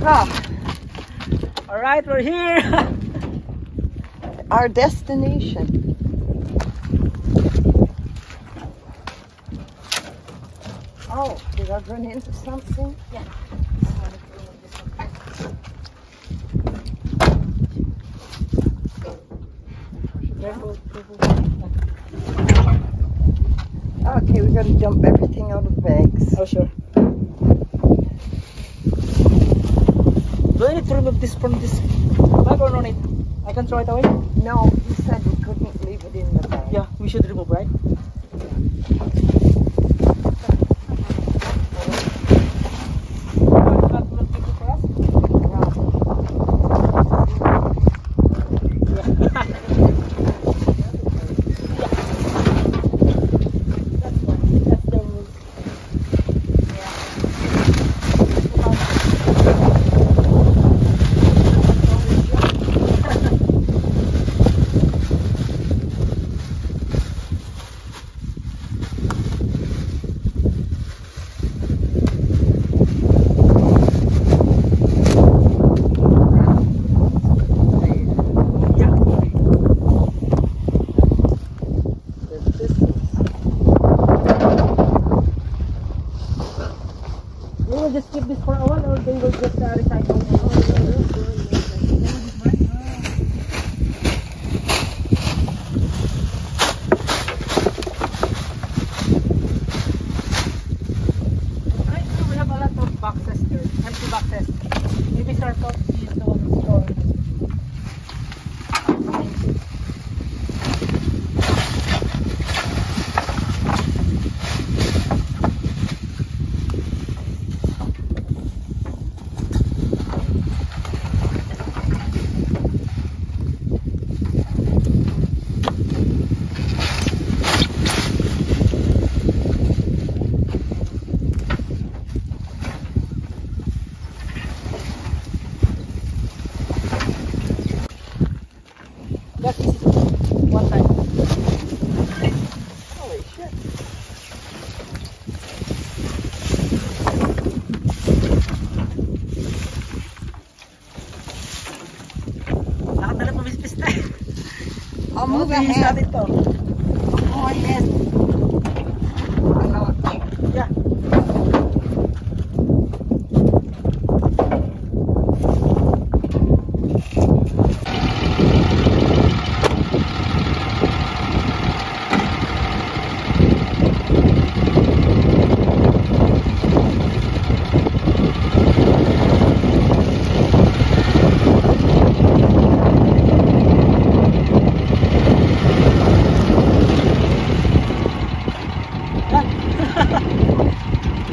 Ah, Alright, we're here! our destination. Oh, did I run into something? Yeah. Okay, we got to dump everything out of the bags. Oh, sure. Do I need to remove this from this bag or no need? I can throw it away? No, you said we couldn't leave it in the bag. Yeah, we should remove, right? Just keep this for a while, or they will just recycle it. Right now we have a lot of boxes here, empty boxes. Maybe Circle is the one who's storing. That's easy. One time. Holy shit. Nakatala pa mispis tayo. I'll move Bilis ahead. natin to. Go ahead. Yeah.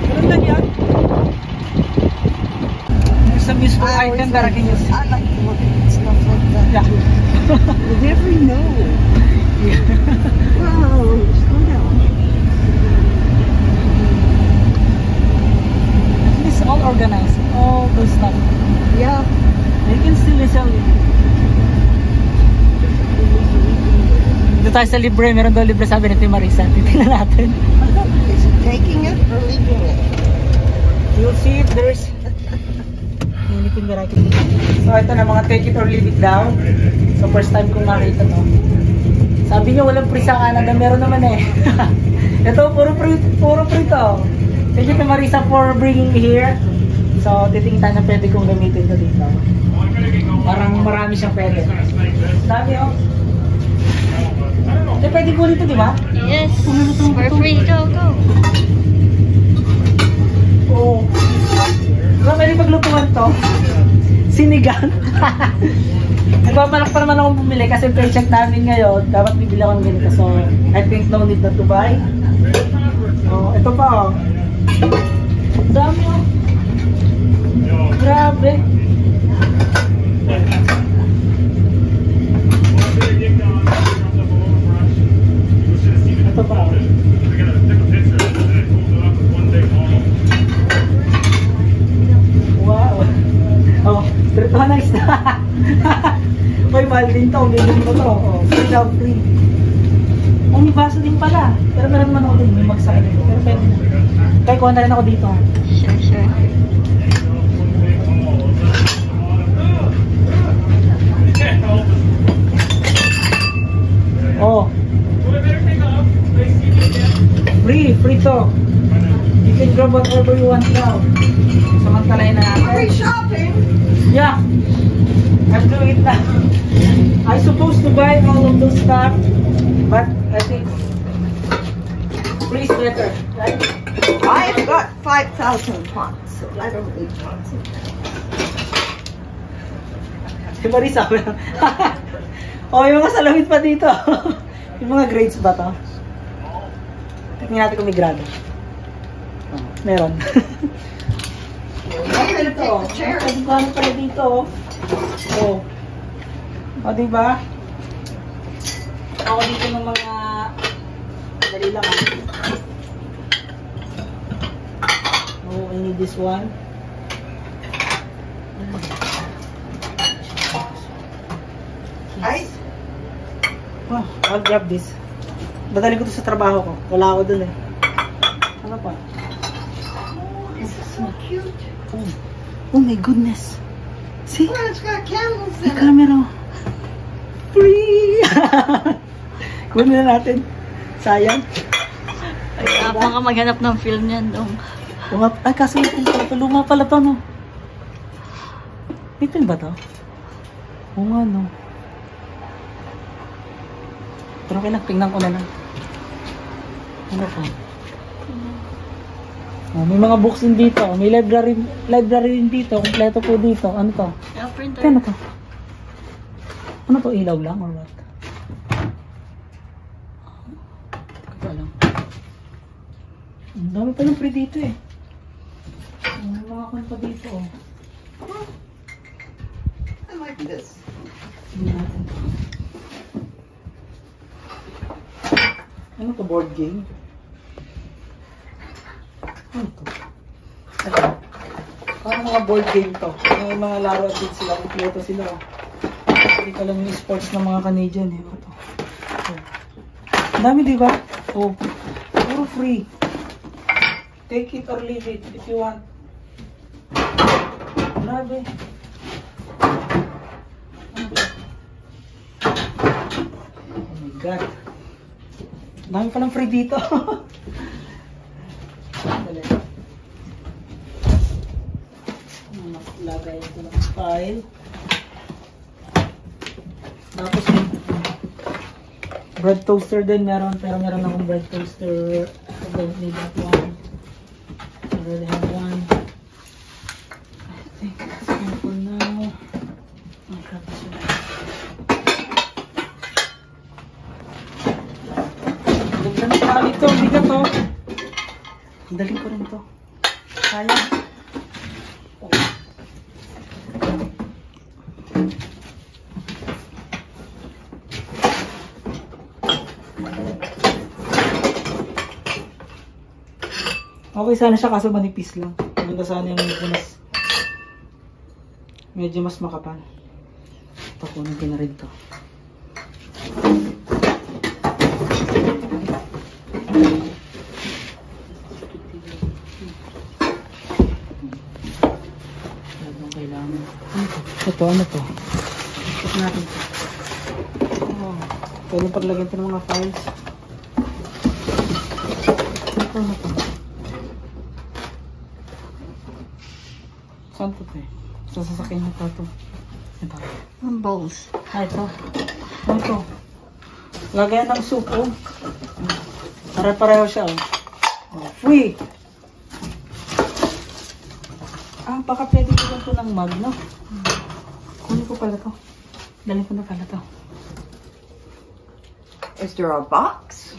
Ganun lang yan. There's some useful item that I can use. I like to look at stuff like that. Yeah. You never know. Wow, slow down. At least all organized. All those stuff. Yeah. They can still sell it. Dito tayo sa libre. Meron daw libre, sabi ni Marisa. Titingnan natin. Is it taking it or leaving it? You'll see if there's anything that I can do. So ito na, mga take it or leave it daw. So first time kong makita to. Sabi niyo walang free sa Canada, meron naman eh. Ito puro free to. Thank you to Marisa for bringing me here. So titingin tayo na pwede kong gamitin to dito. Parang marami siyang pwede. Sabi oh. Eh pwede kunin to, di ba? Yes, we're free to go. Oo. Diba pwede paglutuan to? Sinigang. Nagpapanak pa naman akong bumili kasi paycheck namin ngayon. Dapat bibili ako ng ganito. So, I think no need na to buy. Oh, ito pa oh. Dami oh. Grabe. Ito pa oh. Wow. Oh, ito na isda. May mahal din to. Ganyan mo to. Oh, free. Oh, may baso din pala. Pero meron naman ako din. May magsakin. Pero pwede kuha na rin ako dito. Sure, sure. Oh. Free to. You can grab whatever you want now. Samantalahin na natin. Free shopping? Yeah. I'm doing it now. I supposed to buy all of those stuff, but I think free is better, right? I've got 5,000 pots, so I don't need pots. Si Marisa. Oh, yung mga salamin pa dito. Yung mga grades ba to? Tingnan natin kung may grado. Oh, meron. Okay, ito. Pagkano pala dito. Oh. O, diba? Ako dito ng mga dali lang Oh, I need this one. Ice? Oh, I'll grab this. Badali ko to sa trabaho ko. Wala ako dun eh. Ano pa? This is so cute. Oh my goodness. See? Oh, it's got candles May in it. camera. Free! Kunin na natin. Sayang. Baka maghanap ng film niyan dong. Ay, kaso yung pala ito. Luma pala to, no? May film ba to? Oo nga, no? Pero tingnan ko na lang. Ano pa? Oh, may mga books din dito. May library din dito. Kompleto po dito. Ano to? Printer. Ano to? Ano to? Ilaw lang or what? Kaya lang. Ang dami pa ng free dito eh. May mga kwan pa dito oh. I like this. Tingnan natin. Ano to? Board game? Ano to? Ito. Parang mga board game to. May mga laro at din sila. Kompleto sila. Hindi ka lang yung sports ng mga Canadian eh. Ito. Ang dami diba? Oh. Puro free. Take it or leave it if you want. Grabe. Oh my God. Ang dami palang free dito. Dali. Lagay ito ng file. Tapos bread toaster din meron. Pero meron akong bread toaster. I don't need that one. I already have one. I think that's one for now. I'll grab this one. Ganda na pala ito. Bigat to. Ang dali ko rin to. Sayang. Okay sana siya kaso manipis lang. Maganda sana yung medyo mas makapal. Ito, kunin ko na rin to. Kailangan. Ito, ano to? Ito natin. Oh, pwede paglagyan ito ng mga files. Ito, ano to? Saan to eh? Sasasakyan na ito. Ito. Ang bowls. Ah, ito. Ano ito? Lagayan ng soup, oh. Pare-pareho siya, oh. Oh, free! Ah, baka pwede ko lang ito ng mug, no? Kunin ko pala to. Dalhin ko na pala to. Is there a box?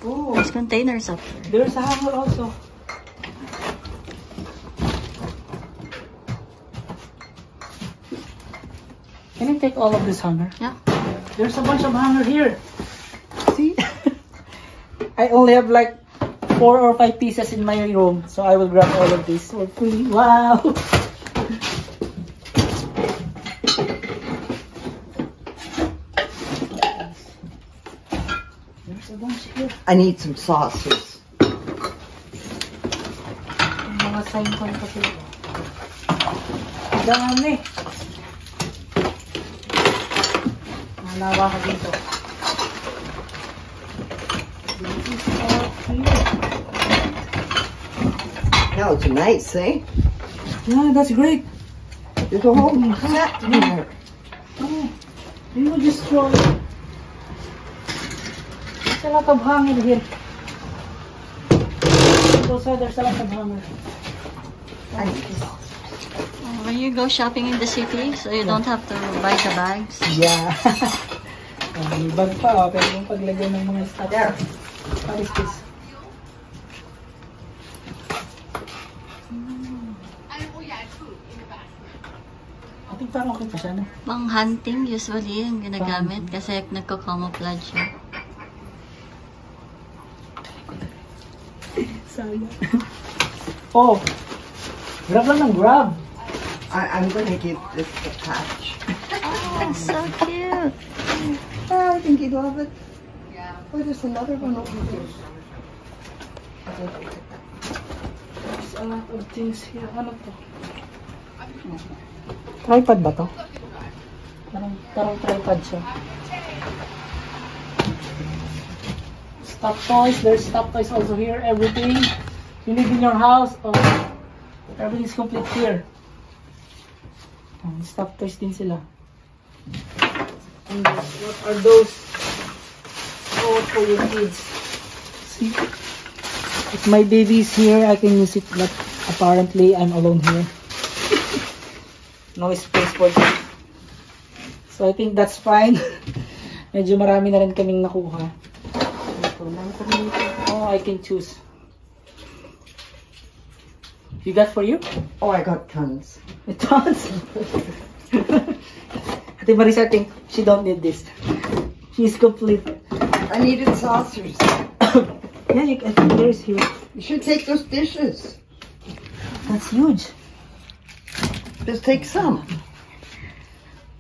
Oh, There's containers up there. there's a hanger also. Can you take all of this hanger? Yeah. There's a bunch of hanger here. See? I only have like 4 or 5 pieces in my room, so I will grab all of this for free. Wow! There's a bunch here. I need some sauces. mga sign ko kasi. Dami. Malawa ka dito. This is all here. Now it's nice, eh? Yeah, that's great. There's a whole set in there. Oh, you just throw it. There's a lot of hanger here. Also, there's a lot of hanger. When you go shopping in the city, so you don't have to buy the bags. Yeah. May bag pa, pero yung paglagay ng mga stuff. There. What is this? I think parang okay pa siya, no? Pang hunting usually yung ginagamit kasi nagko-camouflage siya. Sayang. Oh! Grab lang ng grab. I'm gonna give this a patch. Oh, so cute! Oh, I think he'd love it. Oh, there's another one over here. There's a lot of things here. Ano to? Tripod ba to? Parang tripod siya. Stop toys. There's stop toys also here. Everything you live in your house. Oh, everything's complete here. Stop toys din sila. And what are those? Oh, for your kids. See? If my baby's here, I can use it, but apparently I'm alone here. No space for them. So I think that's fine. Medyo marami na rin kaming nakuha. Oh, I can choose. You got for you? Oh, I got tons. Tons? Ate Marisa, I think she don't need this. She's complete. I needed saucers. Yeah, I think there's here. You should take those dishes. That's huge. Just take some.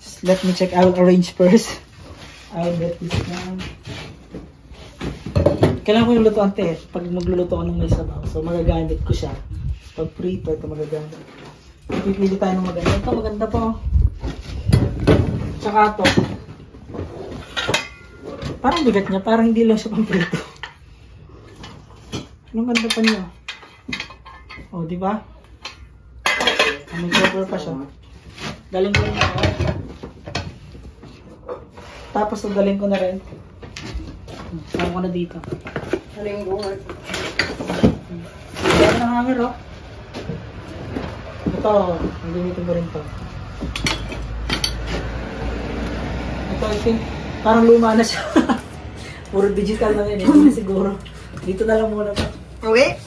Just let me check. I will arrange first. I'll get this one. Kailangan ko yung lutuan, te. Pag magluluto ako ng may sabaw. So, magagamit ko siya. Pag prito, ito magagamit. Pipili tayo ng maganda. Ito, maganda po. Tsaka ito. Parang bigat niya. Parang hindi lang siya pang prito. Anong ganda pa niya? Oh, di ba? May cover pa siya. Daling ko na ako. Tapos, daling ko na rin. Saan ko na dito. Daling ko. Kaya na hanger, oh. Ito, ang gamitin ko rin to. Ito, I think, parang luma na siya. Puro digital na yun, hindi siguro. Dito na lang muna pa. Oh, wait.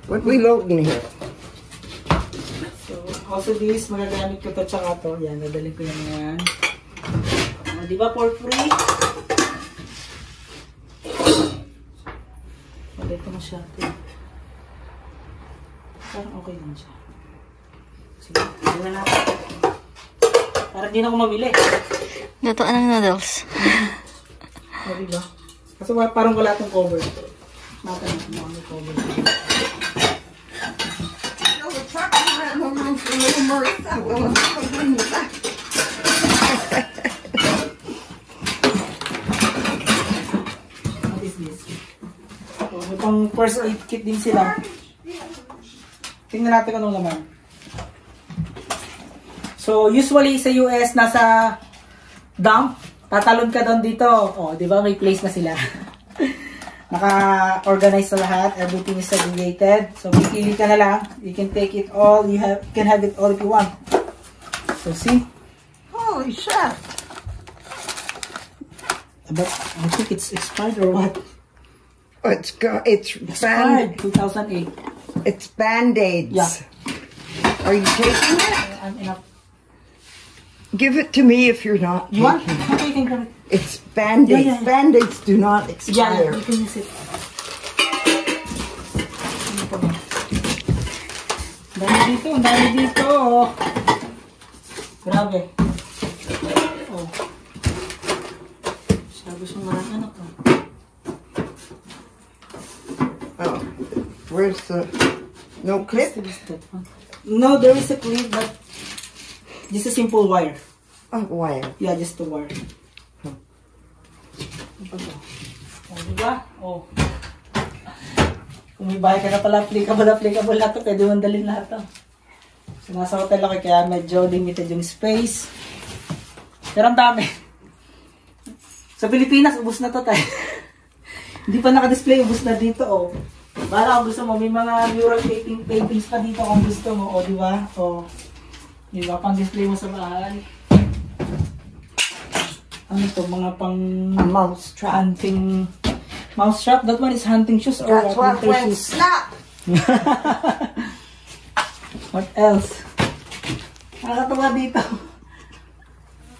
What we loading here? So, also this, magagamit ko to tsaka to. Yan, dadalhin ko yan. Di ba for free? Dito na siya. Parang okay lang siya. Sige, hindi na natin. Parang di na ako mamili. Lutoan ng noodles. O, diba? Kasi parang wala itong cover. Natin natin mga may cover. No, we're talking around the room for little Marissa. Well, I'm going to that. What is this? So, may pang first aid kit din sila. Tingnan natin kung anong laman. So, usually sa US, nasa dump, tatalon ka doon dito. O, di ba? May place na sila. Naka-organize sa lahat. Everything is segregated. So, pipili ka na lang. You can take it all. You can have it all if you want. So, see? Holy shit. But I think it's expired or what? Oh, it's Expired, 2008. It's Band-Aids. Yeah. Are you taking it? I'm enough. Give it to me if you're not You want? taking it. Okay, you can grab it. It's Band-Aids. Yeah. Band-Aids do not Yeah, expire. you can use it. Ano pa ba? Ang dami dito. Grabe. Oh. Sabi siya marami ano to. Oh, where's the No clip? No, there is a clip, but just a simple wire. Oh, wire. Yeah, just a wire. Oh, diba? Oh. Kung may bahay ka na pala, applicable lahat to. Pwede mong dalhin lahat to. So, nasa hotel ako, kaya medyo limited yung space. Pero ang dami. Sa Pilipinas, ubus na to tayo. Hindi pa naka-display, ubus na dito, oh. Bala kung gusto mo, may mga mural paintings pa dito kung gusto mo, oh, di ba? Oh. Di ba, pang-display mo sa bahay. Ano to, mga pang... A mouse trap. Hunting... Mouse trap? That one is hunting shoes or That's what winter went shoes? snap! What else? Nakakatawa dito.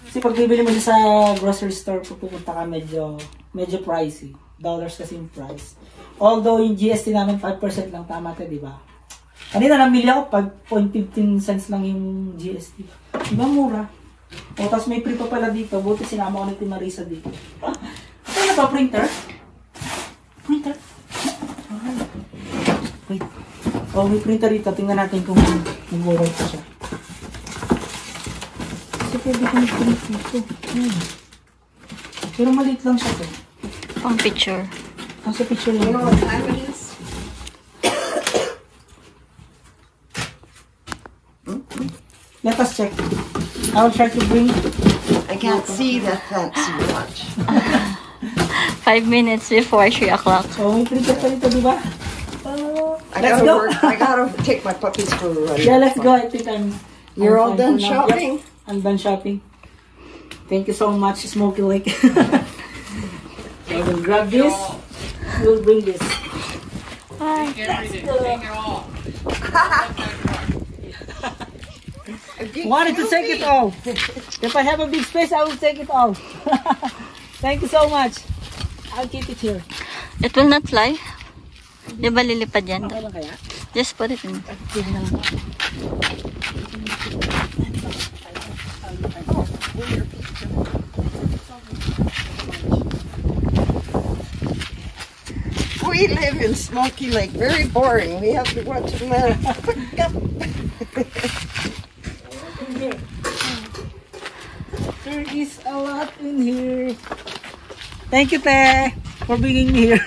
Kasi pag bibili mo sa grocery store, pupunta ka medyo pricey. Dollars kasi yung price. Although yung GST namin 5% lang, tama to, di ba? Kanina namili ako, 0.15 cents lang yung GST. Di ba mura? O, tapos may free pa pala dito. Buti sinama ko ni Marisa dito. Ito na ba, printer? Printer? Wait. Oh, may printer dito. Tingnan natin kung nag-work pa siya. Kasi pwede ko mag-print dito. Pero maliit lang siya to. Pang picture. Ang sa picture You lang. know what time it is? Let us check. I'll try to bring... I can't see that fancy watch. 5 minutes before 3 o'clock. So, may printer pa dito, di ba? I Let's gotta go. work. I gotta take my puppies for a run. Yeah, let's go. I think You're all I'm done fine for now. shopping? Yep, I'm done shopping. Thank you so much, Smoky Lake. I will grab this. We'll bring this. Hi. Wanted to take it off. If I have a big space, I will take it off. Thank you so much. I'll keep it here. It will not fly. Di ba lilipad yan? Okay lang kaya? Just put it in. Sige na lang. We live in Smoky Lake. Very boring. We have to watch them pick up. There is a lot in here. Thank you, Te, for bringing me here.